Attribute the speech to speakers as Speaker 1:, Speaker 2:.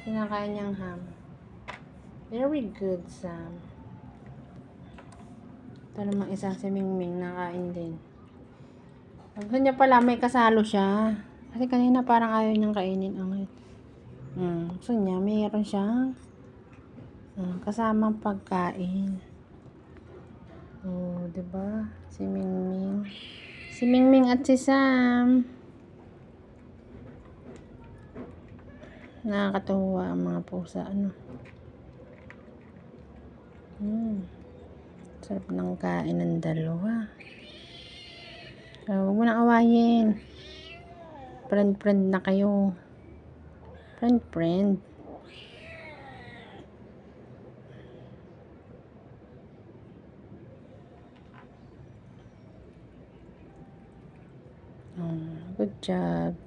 Speaker 1: Kinakain niyang ham. Very good, Sam. Ito namang isang si Mingming, nakain din. Gusto niya pala, may kasalo siya. Kasi kanina parang ayaw niyang kainin. Gusto niya, mayroon siyang kasamang pagkain. Diba? Si Mingming. Si Mingming at si Sam. Nakakatuwa ang mga pusa, Sarap ng kain ng dalawa. Huwag mo na awayin. Friend na kayo. Friend. Good job.